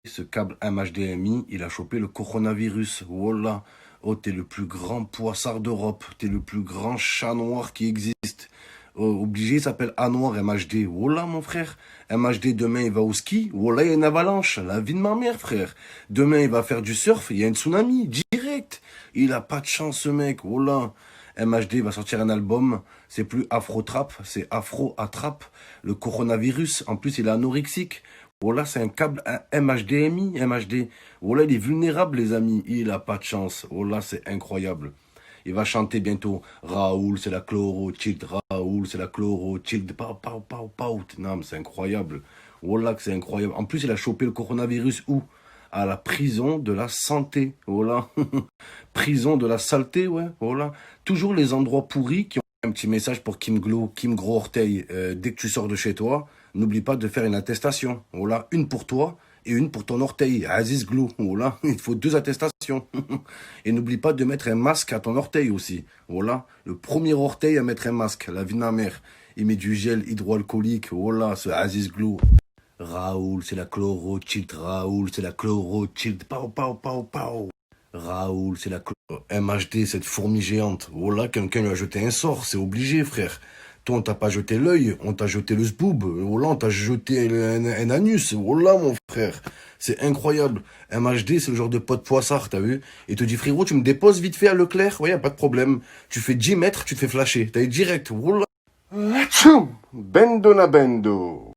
Ce câble HDMI, il a chopé le coronavirus. Wallah. Oh, t'es le plus grand poissard d'Europe. T'es le plus grand chat noir qui existe. Oh, obligé, il s'appelle Anwar MHD. Wallah, mon frère. MHD, demain, il va au ski. Wallah, il y a une avalanche. La vie de ma mère, frère. Demain, il va faire du surf. Il y a un tsunami. Direct. Il a pas de chance, ce mec. Wallah. MHD va sortir un album. C'est plus Afro-Trap. C'est Afro-Attrape. Le coronavirus. En plus, il est anorexique. Voilà, c'est un câble MHDMI, MHD. Voilà, il est vulnérable, les amis. Il a pas de chance. Voilà, c'est incroyable. Il va chanter bientôt. Raoul, c'est la chloro, child. Raoul, c'est la chloro, child. Pau, pau, pau, pau. Non, mais c'est incroyable. Voilà, que c'est incroyable. En plus, il a chopé le coronavirus où? À la prison de la santé. Voilà. Prison de la saleté, ouais. Voilà. Toujours les endroits pourris qui ont un petit message pour Kim Glo, Kim Gros Orteil. Dès que tu sors de chez toi, n'oublie pas de faire une attestation. Voilà, une pour toi et une pour ton orteil. Aziz Glou. Voilà, il faut 2 attestations. Et n'oublie pas de mettre un masque à ton orteil aussi. Voilà, le premier orteil à mettre un masque. La vie de ma mère. Il met du gel hydroalcoolique. Voilà, ce Aziz Glou. Raoul, c'est la chloro, child. Raoul, c'est la chloro, child. Pau, pau, pau, pau. Raoul, c'est la MHD, cette fourmi géante. Oh là, quelqu'un lui a jeté un sort, c'est obligé, frère. Toi, on t'a pas jeté l'œil, on t'a jeté le zboob. Oh là, on t'a jeté un anus. Oh là, mon frère. C'est incroyable. MHD, c'est le genre de pote poissard, t'as vu? Il te dit, frérot, tu me déposes vite fait à Leclerc? Ouais, y a pas de problème. Tu fais 10 mètres, tu te fais flasher. T'as eu direct. Oh là. Atchoum! Bendo na bendo.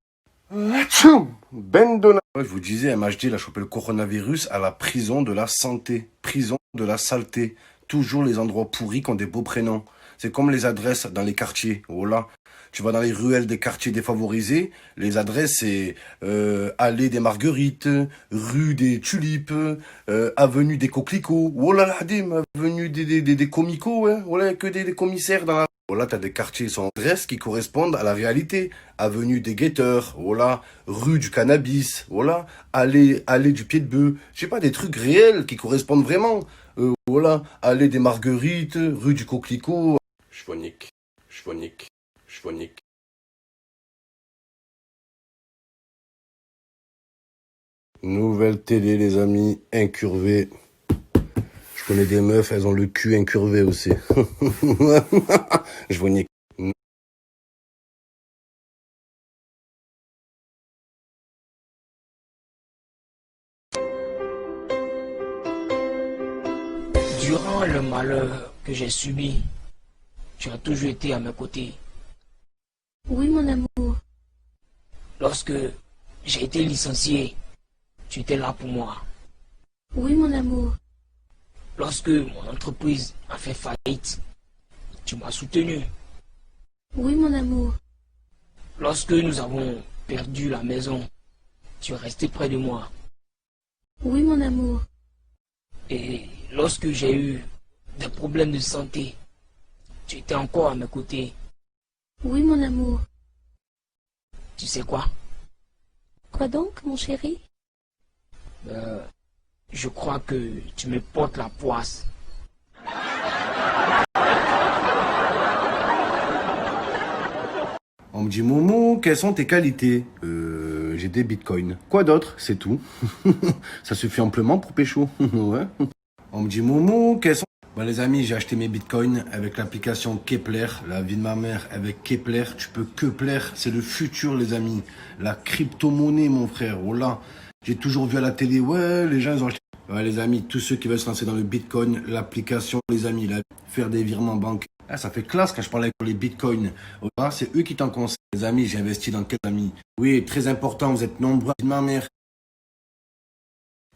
Atchoum! Bendo na... Ouais, je vous disais, MHD, il a chopé le coronavirus à la prison de la santé. Prison de la saleté. Toujours les endroits pourris qui ont des beaux prénoms. C'est comme les adresses dans les quartiers. Voilà. Tu vas dans les ruelles des quartiers défavorisés. Les adresses, c'est allée des Marguerites, rue des Tulipes, avenue des Coquelicots. Oh là là, avenue des Comicots. Ouais. Voilà, que des commissaires dans la... Voilà, t'as des quartiers sans adresse qui correspondent à la réalité. Avenue des Guetteurs, voilà, rue du Cannabis, voilà, allée du Pied de Bœuf. Je sais pas, des trucs réels qui correspondent vraiment. Voilà, allée des Marguerites, rue du Coquelicot. Chvonique, chvonique, chvonique. Nouvelle télé, les amis, incurvée. Je connais des meufs, elles ont le cul incurvé aussi. Chvonique. Durant le malheur que j'ai subi, tu as toujours été à mes côtés. Oui, mon amour. Lorsque j'ai été licencié, tu étais là pour moi. Oui, mon amour. Lorsque mon entreprise a fait faillite, tu m'as soutenu. Oui, mon amour. Lorsque nous avons perdu la maison, tu es resté près de moi. Oui, mon amour. Et lorsque j'ai eu des problèmes de santé, tu étais encore à mes côtés. Oui, mon amour. Tu sais quoi? Quoi donc, mon chéri? Je crois que tu me portes la poisse. On me dit, Momo, quelles sont tes qualités? J'ai des bitcoins. Quoi d'autre? C'est tout. Ça suffit amplement pour pécho. Ouais. On me dit, Momo, quelles sont... Bah les amis, j'ai acheté mes bitcoins avec l'application Kepler. La vie de ma mère, avec Kepler, tu peux que plaire. C'est le futur, les amis. La crypto-monnaie, mon frère. Oh là. J'ai toujours vu à la télé, ouais, les gens, ils ont acheté... Ouais, les amis, tous ceux qui veulent se lancer dans le bitcoin, l'application, les amis, là, faire des virements bancaires. Ah, ça fait classe quand je parlais avec les bitcoins. Ah, c'est eux qui t'en conseillent. Les amis, j'ai investi dans quels amis? Oui, très important, vous êtes nombreux. Ma mère.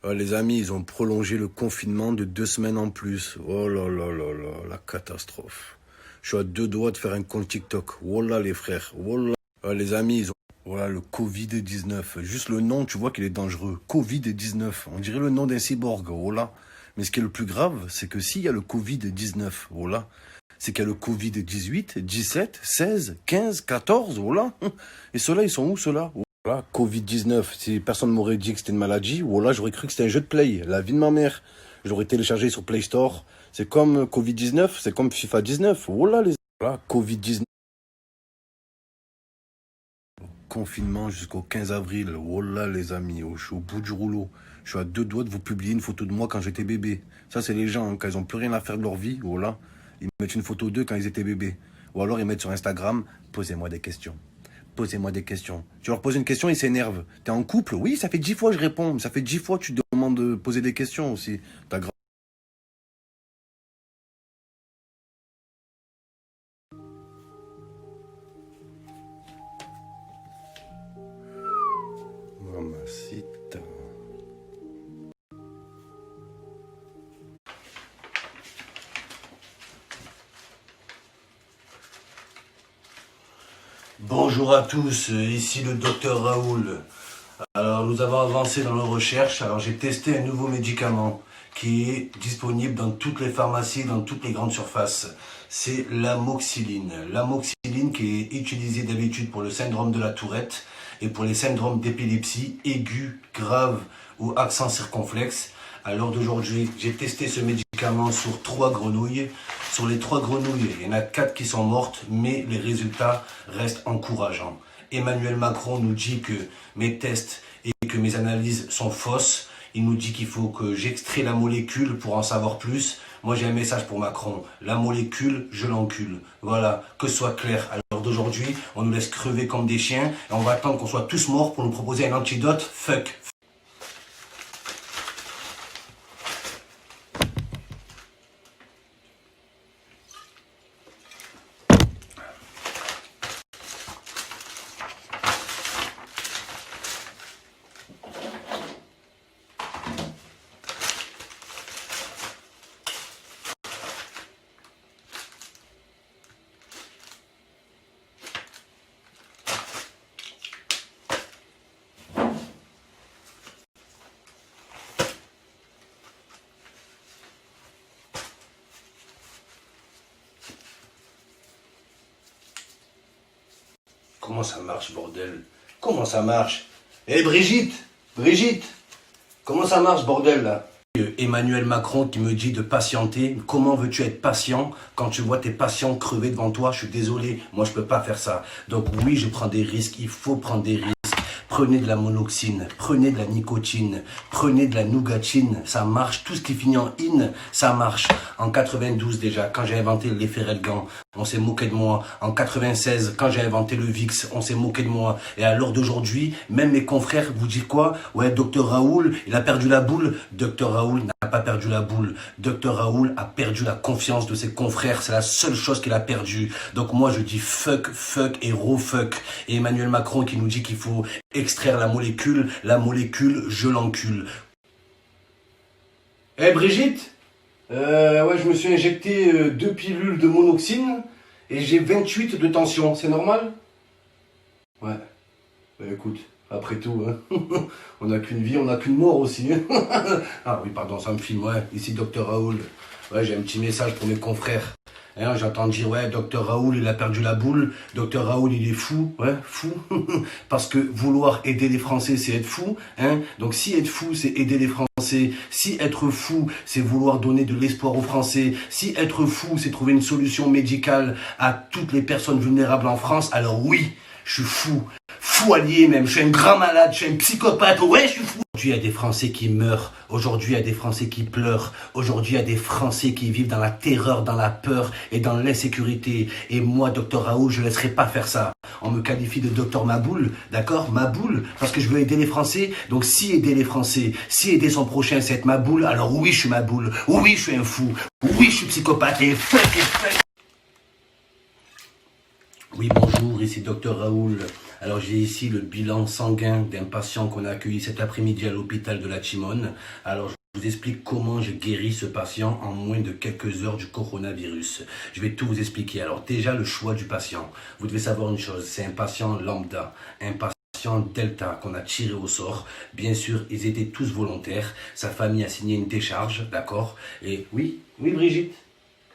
Les amis, ils ont prolongé le confinement de 2 semaines en plus. Oh là là là là, la catastrophe. Je suis à 2 doigts de faire un compte TikTok. Oh là les frères, oh là. Les amis, ils ont... Voilà, le Covid-19. Juste le nom, tu vois qu'il est dangereux. Covid-19. On dirait le nom d'un cyborg. Oh là. Mais ce qui est le plus grave, c'est que s'il y a le Covid-19, oh là, c'est qu'il y a le Covid-18, 17, 16, 15, 14, voilà. Et ceux-là, ils sont où, ceux-là? Voilà, Covid-19, si personne m'aurait dit que c'était une maladie, voilà, j'aurais cru que c'était un jeu de play, la vie de ma mère. Je l'aurais téléchargé sur Play Store. C'est comme Covid-19, c'est comme FIFA 19, voilà, les... Voilà, Covid-19. confinement jusqu'au 15 avril. Wallah les amis, je suis au bout du rouleau. Je suis à 2 doigts de vous publier une photo de moi quand j'étais bébé. Ça c'est les gens, hein, quand ils ont plus rien à faire de leur vie, voilà. Ils mettent une photo d'eux quand ils étaient bébés. Ou alors ils mettent sur Instagram, posez-moi des questions. Posez-moi des questions. Tu leur poses une question, ils s'énervent. T'es en couple? Oui, ça fait 10 fois que je réponds. Ça fait 10 fois que tu demandes de poser des questions aussi. T'as grave. Mamacita. Bonjour à tous, ici le docteur Raoul. Alors nous avons avancé dans nos recherches, alors j'ai testé un nouveau médicament qui est disponible dans toutes les pharmacies, dans toutes les grandes surfaces. C'est l'amoxicilline. L'amoxicilline qui est utilisée d'habitude pour le syndrome de la Tourette et pour les syndromes d'épilepsie aiguë, grave ou accent circonflexe. À l'heure d'aujourd'hui, j'ai testé ce médicament sur 3 grenouilles. Sur les 3 grenouilles, il y en a 4 qui sont mortes, mais les résultats restent encourageants. Emmanuel Macron nous dit que mes tests et que mes analyses sont fausses. Il nous dit qu'il faut que j'extrais la molécule pour en savoir plus. Moi, j'ai un message pour Macron. La molécule, je l'encule. Voilà, que ce soit clair. À l'heure d'aujourd'hui, on nous laisse crever comme des chiens et on va attendre qu'on soit tous morts pour nous proposer un antidote. Fuck. Comment ça marche, bordel? Comment ça marche? Eh Brigitte! Brigitte! Comment ça marche, bordel, là? Emmanuel Macron qui me dit de patienter. Comment veux-tu être patient quand tu vois tes patients crever devant toi? Je suis désolé, moi je peux pas faire ça. Donc oui, je prends des risques, il faut prendre des risques. Prenez de la monoxine, prenez de la nicotine, prenez de la nougatine, ça marche. Tout ce qui finit en in, ça marche. En 92 déjà, quand j'ai inventé l'Efferelgan, on s'est moqué de moi. En 96, quand j'ai inventé le VIX, on s'est moqué de moi. Et à l'heure d'aujourd'hui, même mes confrères vous disent quoi? Ouais, docteur Raoul, il a perdu la boule. Docteur Raoul n'a pas perdu la boule. Docteur Raoul a perdu la confiance de ses confrères. C'est la seule chose qu'il a perdue. Donc moi, je dis fuck, fuck et fuck. Et Emmanuel Macron qui nous dit qu'il faut extraire la molécule, je l'encule. Eh Brigitte, ouais, je me suis injecté 2 pilules de monoxine et j'ai 28 de tension, c'est normal? Ouais, bah, écoute, après tout, hein, on n'a qu'une vie, on n'a qu'une mort aussi. Ah oui, pardon, ça me filme, ouais, ici Docteur Raoul. Ouais, j'ai un petit message pour mes confrères. Hein, j'entends dire, ouais, docteur Raoul, il a perdu la boule. Docteur Raoul, il est fou. Ouais, fou. Parce que vouloir aider les Français, c'est être fou. Hein. Donc si être fou, c'est aider les Français. Si être fou, c'est vouloir donner de l'espoir aux Français. Si être fou, c'est trouver une solution médicale à toutes les personnes vulnérables en France, alors oui, je suis fou. Fou allié même, je suis un grand malade, je suis un psychopathe, ouais, je suis fou. Aujourd'hui, il y a des Français qui meurent. Aujourd'hui, il y a des Français qui pleurent. Aujourd'hui, il y a des Français qui vivent dans la terreur, dans la peur et dans l'insécurité. Et moi, docteur Raoul, je ne laisserai pas faire ça. On me qualifie de docteur Maboule, d'accord? Maboule, parce que je veux aider les Français. Donc, si aider les Français, si aider son prochain, c'est être Maboule, alors oui, je suis Maboule. Oui, je suis un fou. Oui, je suis psychopathe et fuck. Oui, bonjour, ici docteur Raoul. Alors j'ai ici le bilan sanguin d'un patient qu'on a accueilli cet après-midi à l'hôpital de la Timone. Alors je vous explique comment j'ai guéri ce patient en moins de quelques heures du coronavirus. Je vais tout vous expliquer. Alors déjà le choix du patient. Vous devez savoir une chose, c'est un patient lambda, un patient Delta qu'on a tiré au sort. Bien sûr, ils étaient tous volontaires. Sa famille a signé une décharge, d'accord? Et oui, Brigitte.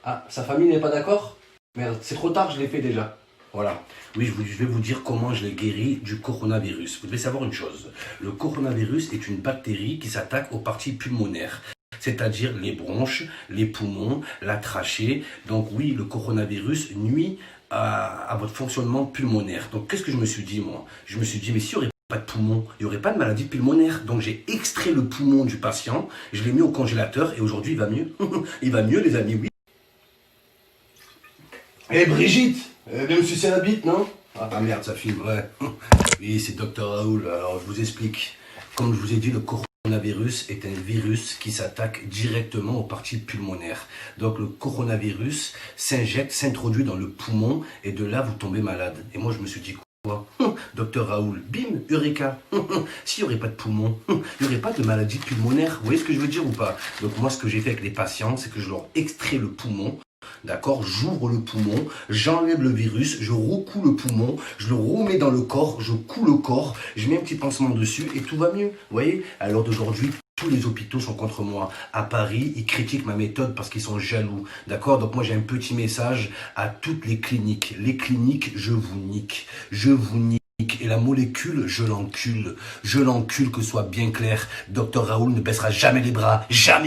Ah, sa famille n'est pas d'accord? Merde, c'est trop tard, je l'ai fait déjà. Voilà. Oui, je vais vous dire comment je l'ai guéri du coronavirus. Vous devez savoir une chose. Le coronavirus est une bactérie qui s'attaque aux parties pulmonaires, c'est-à-dire les bronches, les poumons, la trachée. Donc oui, le coronavirus nuit à votre fonctionnement pulmonaire. Donc, qu'est-ce que je me suis dit, moi? Je me suis dit, mais s'il n'y aurait pas de poumon, il n'y aurait pas de maladie pulmonaire. Donc, j'ai extrait le poumon du patient, je l'ai mis au congélateur et aujourd'hui, il va mieux. Il va mieux, les amis, oui. Eh Brigitte, viens me sucer la bite, non? Ah merde, ça filme, ouais. Oui, c'est Dr Raoul, alors je vous explique. Comme je vous ai dit, le coronavirus est un virus qui s'attaque directement aux parties pulmonaires. Donc le coronavirus s'injecte, s'introduit dans le poumon et de là vous tombez malade. Et moi je me suis dit quoi? Docteur Raoul, bim, Eureka. S'il n'y aurait pas de poumon, il n'y aurait pas de maladie pulmonaire. Vous voyez ce que je veux dire ou pas? Donc moi ce que j'ai fait avec les patients, c'est que je leur extrais le poumon. D'accord, j'ouvre le poumon, j'enlève le virus, je recoue le poumon, je le remets dans le corps, je coule le corps, je mets un petit pansement dessus et tout va mieux. Vous voyez, à l'heure d'aujourd'hui, tous les hôpitaux sont contre moi. À Paris, ils critiquent ma méthode parce qu'ils sont jaloux. D'accord, donc moi j'ai un petit message à toutes les cliniques. Les cliniques, je vous nique. Je vous nique. Et la molécule, je l'encule. Je l'encule, que ce soit bien clair. Docteur Raoul ne baissera jamais les bras. Jamais.